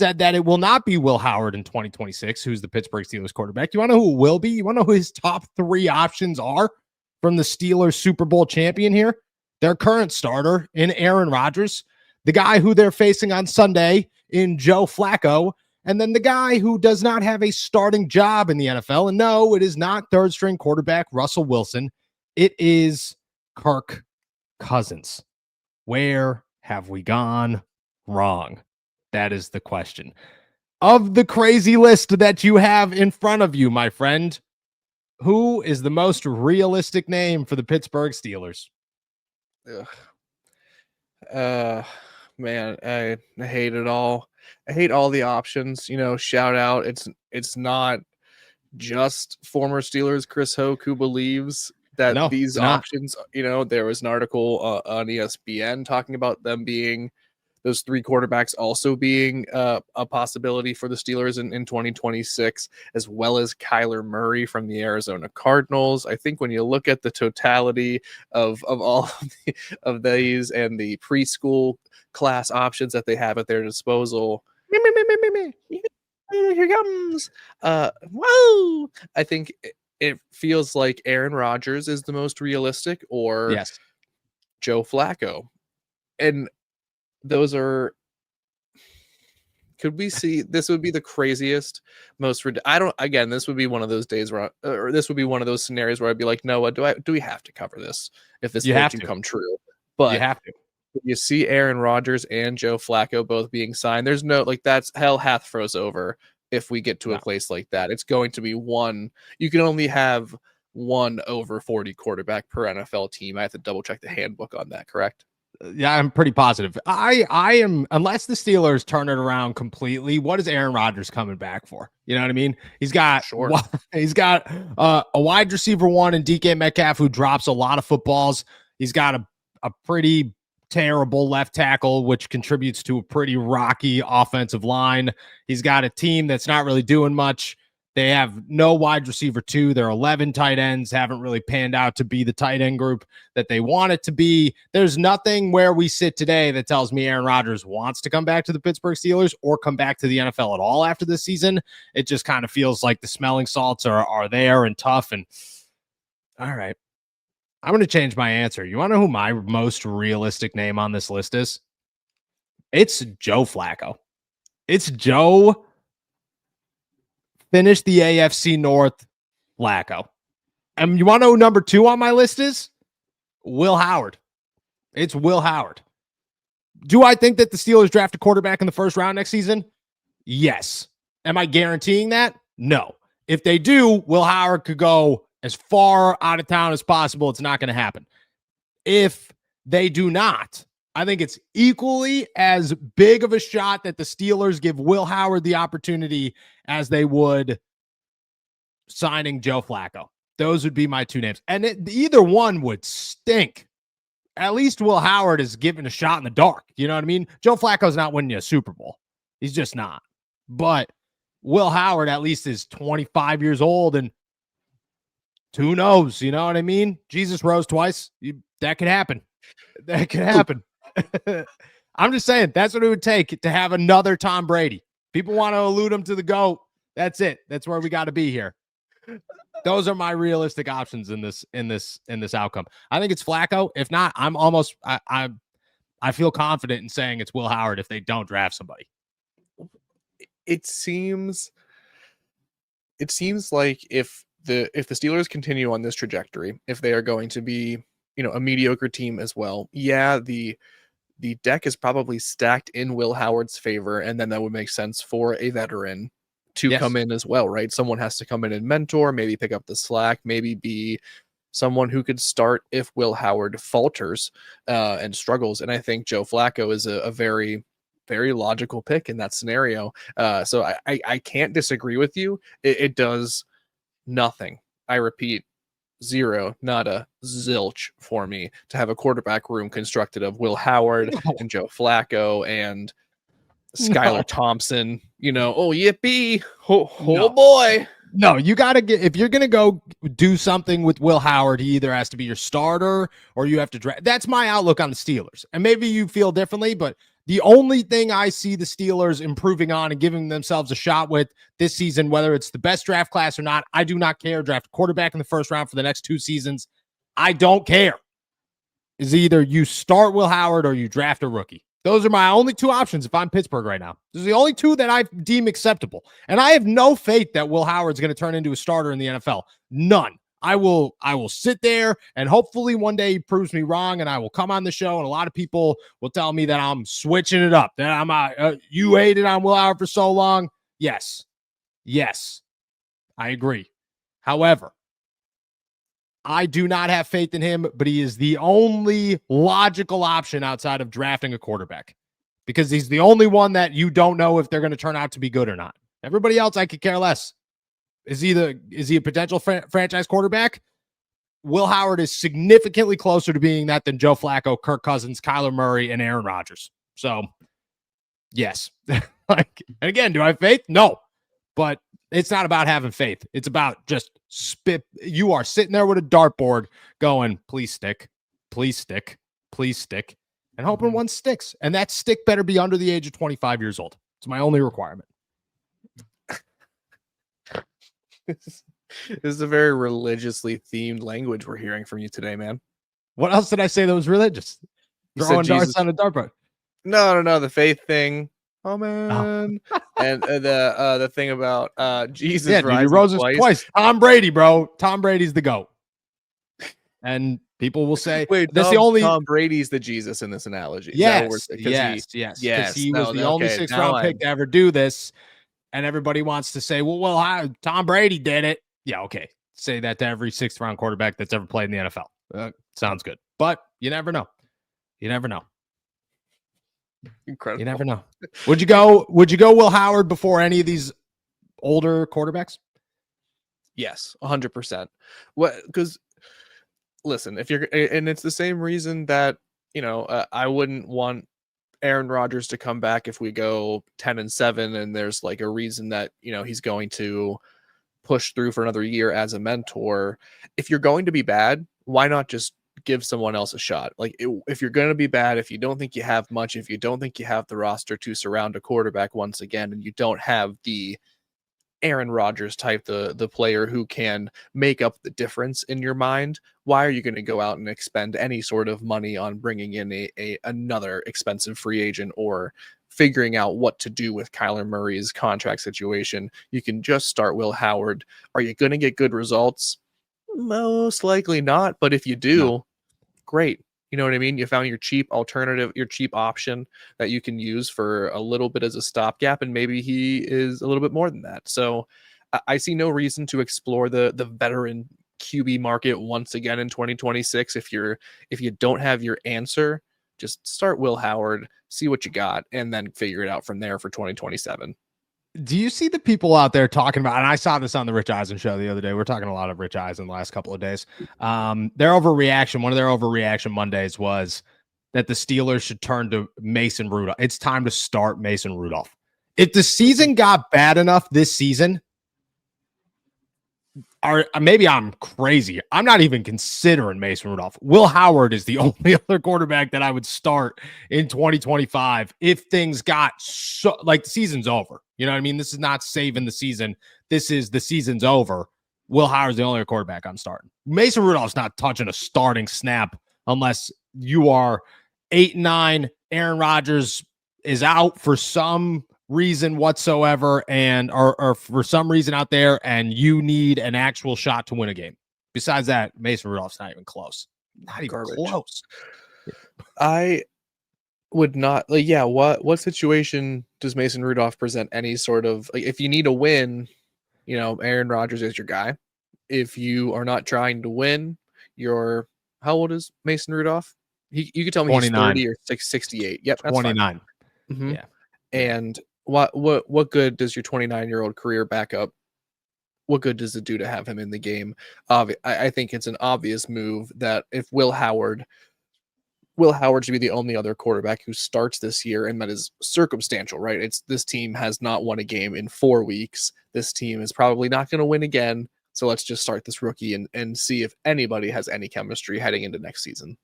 said that it will not be Will Howard in 2026, who's the Pittsburgh Steelers quarterback. You want to know who it will be? You want to know who his top 3 options are from the Steelers Super Bowl champion here? Their current starter in Aaron Rodgers, the guy who they're facing on Sunday in Joe Flacco, and then the guy who does not have a starting job in the NFL. And no, it is not third-string quarterback Russell Wilson. It is Kirk Cousins. Where have we gone wrong? That is the question. Of the crazy list that you have in front of you, my friend, who is the most realistic name for the Pittsburgh Steelers? Man, I hate it all. I hate all the options. Shout out. It's not just former Steelers Chris Hoke who believes that these options, there was an article on ESPN talking about them being those 3 quarterbacks also being a possibility for the Steelers in 2026, as well as Kyler Murray from the Arizona Cardinals. I think when you look at the totality of all of these and the preschool class options that they have at their disposal, here comes. Whoa! I think it feels like Aaron Rodgers is the most realistic, or Joe Flacco. And those are, could we see, this would be the craziest, most, this would be one of those days where, or this would be one of those scenarios where I'd be like, Noah, do we have to cover this if this can come true? But you have to. You see Aaron Rodgers and Joe Flacco both being signed. There's no, that's hell hath froze over. If we get to a place like that, it's going to be one. You can only have one over 40 quarterback per NFL team. I have to double check the handbook on that. Correct? Yeah, I'm pretty positive. I am, unless the Steelers turn it around completely. What is Aaron Rodgers coming back for? You know what I mean? He's got a wide receiver 1 in DK Metcalf, who drops a lot of footballs. He's got a pretty terrible left tackle, which contributes to a pretty rocky offensive line. He's got a team that's not really doing much. They have no wide receiver 2. Their 11 tight ends haven't really panned out to be the tight end group that they want it to be. There's nothing where we sit today that tells me Aaron Rodgers wants to come back to the Pittsburgh Steelers or come back to the NFL at all after this season. It just kind of feels like the smelling salts are there and tough. And all right, I'm going to change my answer. You want to know who my most realistic name on this list is? It's Joe Flacco. It's Joe finished the AFC North Flacco. And you want to know who number 2 on my list is? Will Howard. It's Will Howard. Do I think that the Steelers draft a quarterback in the first round next season? Yes. Am I guaranteeing that? No. If they do, Will Howard could go as far out of town as possible. It's not going to happen. If they do not, I think it's equally as big of a shot that the Steelers give Will Howard the opportunity as they would signing Joe Flacco. Those would be my 2 names. And either one would stink. At least Will Howard is given a shot in the dark. You know what I mean? Joe Flacco's not winning you a Super Bowl. He's just not. But Will Howard at least is 25 years old, and who knows? You know what I mean? Jesus rose twice. That could happen. That could happen. I'm just saying, that's what it would take to have another Tom Brady. People want to allude him to the GOAT. That's it. That's where we got to be here. Those are my realistic options in this outcome. I think it's Flacco. If not, I'm almost I feel confident in saying it's Will Howard if they don't draft somebody. It seems like if the Steelers continue on this trajectory, if they are going to be, a mediocre team as well, the deck is probably stacked in Will Howard's favor, and then that would make sense for a veteran to come in as well, right? Someone has to come in and mentor, maybe pick up the slack, maybe be someone who could start if Will Howard falters and struggles. And I think Joe Flacco is a very, very logical pick in that scenario. So I can't disagree with you. It does nothing. I repeat, zero, nada, zilch for me to have a quarterback room constructed of Will Howard and Joe Flacco and Skylar Thompson, oh, yippee. Oh boy. No, you got to if you're going to go do something with Will Howard, he either has to be your starter or you have to draft. That's my outlook on the Steelers. And maybe you feel differently, but The only thing I see the Steelers improving on and giving themselves a shot with this season, whether it's the best draft class or not, I do not care. Draft a quarterback in the first round for the next 2 seasons. I don't care. Is either you start Will Howard or you draft a rookie. Those are my only 2 options if I'm Pittsburgh right now. Those are the only 2 that I deem acceptable. And I have no faith that Will Howard's going to turn into a starter in the NFL. None. I will sit there and hopefully one day he proves me wrong and I will come on the show and a lot of people will tell me that I'm switching it up. That I'm you hated on Will Howard for so long. Yes. I agree. However, I do not have faith in him, but he is the only logical option outside of drafting a quarterback because he's the only one that you don't know if they're going to turn out to be good or not. Everybody else, I could care less. Is he a potential franchise quarterback? Will Howard is significantly closer to being that than Joe Flacco, Kirk Cousins, Kyler Murray, and Aaron Rodgers. So, yes. And again, do I have faith? No. But it's not about having faith. It's about just spit. You are sitting there with a dartboard going, please stick, please stick, please stick, and hoping one sticks. And that stick better be under the age of 25 years old. It's my only requirement. This is a very religiously themed language we're hearing from you today, man. What else did I say that was religious? Throwing darts on a dartboard. No, the faith thing. Oh man, and the thing about Jesus. Yeah, dude, he rose twice. Tom Brady, bro. Tom Brady's the GOAT. And people will say, wait, that's the only Tom Brady's the Jesus in this analogy. Yes. Because he was the only 6th round pick to ever do this. And everybody wants to say, well, Tom Brady did it. Yeah, okay. Say that to every 6th round quarterback that's ever played in the NFL. Sounds good. But you never know. Incredible. You never know. Would you go Will Howard before any of these older quarterbacks? Yes, 100%. What? Because listen, if you're, and it's the same reason that I wouldn't want Aaron Rodgers to come back if we go 10-7, and there's like a reason that he's going to push through for another year as a mentor. If you're going to be bad, why not just give someone else a shot? Like if you're going to be bad, if you don't think you have much, if you don't think you have the roster to surround a quarterback once again, and you don't have the Aaron Rodgers type, the player who can make up the difference in your mind, why are you going to go out and expend any sort of money on bringing in another expensive free agent or figuring out what to do with Kyler Murray's contract situation? You can just start Will Howard. Are you going to get good results? Most likely not, but if you do, great. You know what I mean? You found your cheap alternative, your cheap option that you can use for a little bit as a stopgap, and maybe he is a little bit more than that. So I see no reason to explore the veteran QB market once again in 2026. If you don't have your answer, just start Will Howard, see what you got, and then figure it out from there for 2027. Do you see the people out there talking about, and I saw this on the Rich Eisen show the other day. We're talking a lot of Rich Eisen the last couple of days. Their overreaction, one of their overreaction Mondays was that the Steelers should turn to Mason Rudolph. It's time to start Mason Rudolph. If the season got bad enough this season, or maybe I'm crazy, I'm not even considering Mason Rudolph. Will Howard is the only other quarterback that I would start in 2025 if things got so like the season's over. You know what I mean? This is not saving the season. This is the season's over. Will Howard's the only quarterback I'm starting. Mason Rudolph's not touching a starting snap unless you are 8-9. Aaron Rodgers is out for some reason whatsoever, and or for some reason out there, and you need an actual shot to win a game. Besides that, Mason Rudolph's not even close. Not even close. I would not like, yeah, what situation does Mason Rudolph present any sort of, like, if you need a win, Aaron Rodgers is your guy. If you are not trying to win, how old is Mason Rudolph? You could tell me 29. He's 30 or 68. Yep, that's 29. Mm-hmm. Yeah. And what good does your 29-year-old career backup? What good does it do to have him in the game? I think it's an obvious move that if Will Howard should be the only other quarterback who starts this year, and that is circumstantial, right? This team has not won a game in 4 weeks. This team is probably not going to win again. So let's just start this rookie and see if anybody has any chemistry heading into next season.